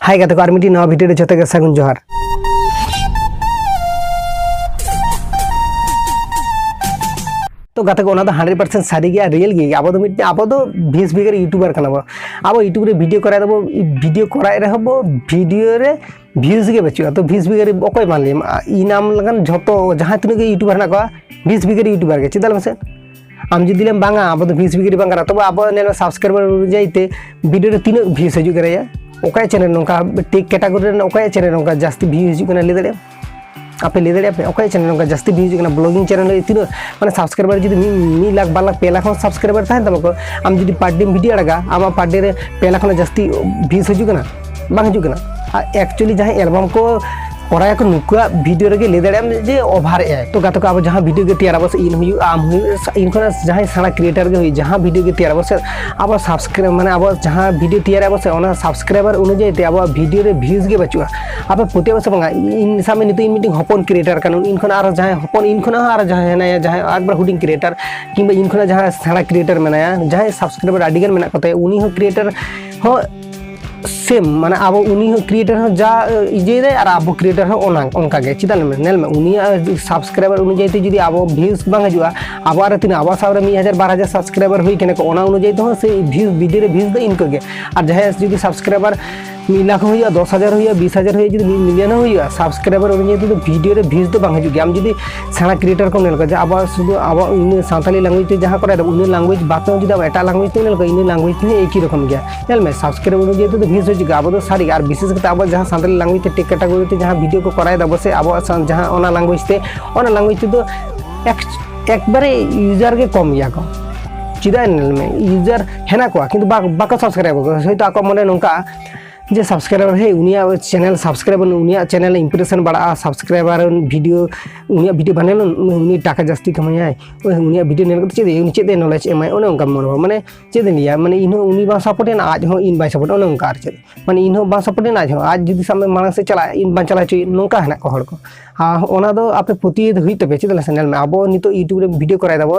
हाय गाते को आर मिटी नवा भिडियो जो के सागुन जोहार। तो गाते को 100% सारी गया रियल गया अब तो 20 बिगर यूट्यूबर कना अब यूट्यूब रे वीडियो कराए दबो वीडियो कराए रे हबो वीडियो रे व्यूज के बचुआ तो 20 बिगर ओकय मान इ नाम लगन झतो जहां तिन के यूट्यूबर ना को 20 बिगर यूट्यूबर के चिदाल मसे आम जुदी लेम बांगा अब तो 20 बिगर बांगा तब अब नेल सब्सक्राइबर जाइते वीडियो रे तीन व्यूज हजू करे ओकय चैनल नोका टेक कैटेगरी रे ओकय चैनल नोका जास्ती व्यूज हजू कना ले दड़े आपे ले दड़े ओकय चैनल नोका जास्ती व्यूज कना ब्लॉगिंग चैनल तीन माने सब्सक्राइबर जुदी 1 लाख 2 लाख 2 लाख सब्सक्राइबर थान तमको आम जुदी पर डे वीडियो अड़गा आम पर डे रे 2 लाख जास्ती व्यूज हजू कना बांग हजू कना एक्चुअली जहां एल्बम को पराया को नुका वीडियो रे ले दड़े जे ओवर ए तो गातो को अब जहां वीडियो के तैयार बस इन हुई आम हुई इन खना जहां सारा क्रिएटर के हुई जहां वीडियो के तैयार बस अब सब्सक्राइब माने अब जहां वीडियो तैयार बस ओना सब्सक्राइबर अनुଯାयी ते अब वीडियो रे व्यूज के बचुआ अब पोते बस बंगा इन सामे नितो इन मीटिंग हपन क्रिएटर कानून इन खना आर जहां हपन इन खना आर जहां है जहां एकबार हुडिंग क्रिएटर किंबा इन खना जहां सारा क्रिएटर मेनाया जहां सब्सक्राइबर अडिगन मेना कते उनी हो क्रिएटर हो सेम माने अब उनी क्रिएटर हो जा इजे रे और अब क्रिएटर हो ओना उनका के चिदाल में नेल में उनी सब्सक्राइबर अनुଯାयी ते जदी अब व्यूज बांग हजुआ अब आर तीन अब सावरे 1000 12000 सब्सक्राइबर हुई केने को ओना अनुଯାयी तो से व्यूज वीडियो रे व्यूज दे इनको के और जहे जदी सब्सक्राइबर 1 लाख हुआ 10,000 हुआ 20,000 हुआ जदी मिलियन हुआ सब्सक्राइबर अनुଯାयी तो वीडियो रे व्यूज तो बांग हजुआ हम जदी सारा क्रिएटर को नेल को अब शुद्ध अब इन सानताली लैंग्वेज ते जहां करे उन लैंग्वेज बात जदी अब एटा लैंग्वेज ते नेल को इन लैंग्वेज ते एक ही रकम गया नेल में सब्सक्राइबर अनुଯାयी तो व्यूज हजुआ अब तो सारी और विशेष करते अब जहां सानताली लैंग्वेज ते टेक कैटेगरी ते जहां वीडियो को कराए दबो से अब जहां ओना लैंग्वेज ते तो एक बारे यूजर के कम गया को चिदा नेल में यूजर हेना को किंतु बाको सब्सक्राइब को होय तो आको मने नोका जे सब्सक्राइबर है उनिया चैनल सब्सक्राइबर उनिया चैनल इंप्रेशन बढ़ा सब्सक्राइबर वीडियो उनिया वीडियो बने उनी टाका जास्ती कमाय उनिया वीडियो नेल चेदे चेदे नॉलेज एम ओने उनका मन माने चेदे लिया माने इन उनी बा सपोर्ट ना आज हो इन बाय सपोर्ट ओने उनका आर चेद माने इन बा सपोर्ट ना आज जुदी सामने मांग से चला इन बा चला च नोका है को हड़ को हाँ ओना दो आपे पुती हुई तबे चेदला चैनल में अब नितो यूट्यूब रे वीडियो कराय दबो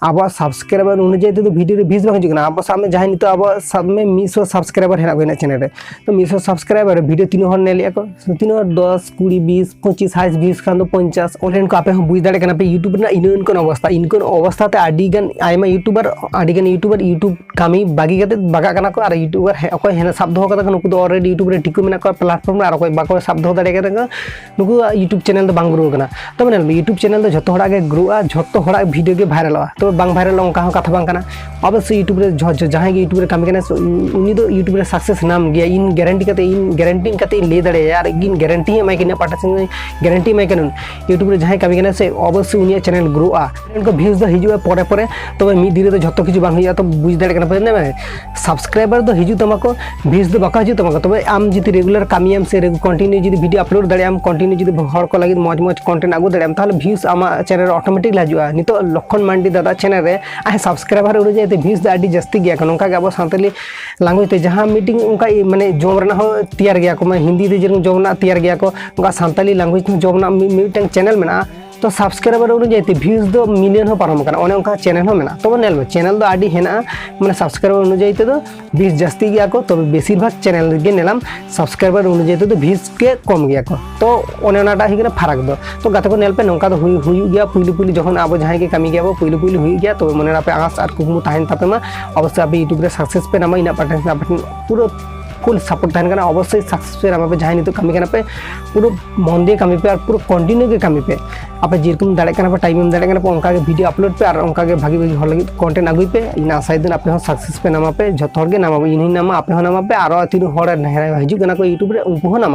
अब सब्सक्राइबर अनुଯାयी तो वीडियो रे 20 बांग जुगना अब सामने जहां नितो अब सब में 100 सब्सक्राइबर है ना चैनल रे तो 100 सब्सक्राइबर वीडियो 3 हर नेलिया को 3 हर 10 20 20 25 हाइस 20 खान तो 50 ओलेन को आपे हम बुझ दाड़े कना पे यूट्यूब ना इनकन अवस्था ते आडिगन आयमा यूट्यूबर यूट्यूब कामी बागी कते बागा कना को और यूट्यूबर है अकोय हेना सब दो कदा नुकु तो ऑलरेडी यूट्यूब रे टिकु मेना को प्लेटफॉर्म रे और अकोय बाको सब दो दाड़े कना नुकु यूट्यूब चैनल तो बांग ग्रो कना तो माने यूट्यूब चैनल तो झतो हड़ा के ग्रोआ झतो हड़ा वीडियो के वायरलवा तो बांग वायरल उनका हो कथा बांग कना अवश्य यूट्यूब रे जहां के यूट्यूब रे कामी कना उनी तो यूट्यूब रे सक्सेस नाम गया इन गारंटी कते इन गारंटी कते ले दड़े यार इन गारंटी है किना पाटा से गारंटी मैं कन यूट्यूब रे जहां कामी कना से अवश्य उनी चैनल ग्रोआ इनको व्यूज दो हिजुआ परे परे तो मी धीरे तो झतो किछु बांग हिया तो बुझ दड़े कना पने में सब्सक्राइबर दो हिजु तमको व्यूज दो बाका हिजु तमको तबे आम जति रेगुलर कामी आम से कंटिन्यू जति वीडियो अपलोड दड़े आम कंटिन्यू जति हर को लागि मौज कंटेंट आगु दड़े आम ताले व्यूज आमा चैनल ऑटोमेटिक लाजुआ नितो लखन मांडी दादा चैनल रे आ सब्सक्राइबर उड़ जाते व्यूज द आडी जस्ती गया कन उनका अब सानताली लैंग्वेज ते जहां मीटिंग उनका माने जॉब रना हो तैयार गया को हिंदी ते जरम जॉब ना तैयार गया को उनका सानताली लैंग्वेज जॉब ना मीटिंग चैनल में ना तो सब्सक्राइबर उड़ जाते व्यूज दो मिलियन हो पारम कना ओने उनका चैनल हो मेना तो नेल में चैनल दो आडी हेना माने सब्सक्राइबर उड़ जाते तो व्यूज जस्ती गया को तो बेसिर भाग चैनल के नेलाम सब्सक्राइबर उड़ जाते तो व्यूज के कम गया को तो ओने नाटा हिगना फरक दो तो गाते को नेल पे नोका तो हुई गया पुइली जखन अब जहां के कमी गया वो पुइली हुई गया तो मने पे आस आर कुमु ताहन तापे मा अवश्य आप यूट्यूब रे सक्सेस पे नामा इना पाटन पूरा फुल सपोर्ट थान अवश्य सक्सेस पे नामा पे जहां नितो कमी कना पे पूरा मन दे कमी पे और पूरा कंटिन्यू के कमी पे आप जेरकम दाड़े कना पे टाइम दाड़े कना पे उनका के वीडियो अपलोड पे और उनका के भागी भागी हर लगी कंटेंट आगुई पे इन आशा दिन आप सक्सेस पे नामा पे झथर के नामा इनही नामा आप नामा पे और तीन हर हिजु कना को यूट्यूब रे उनको नामा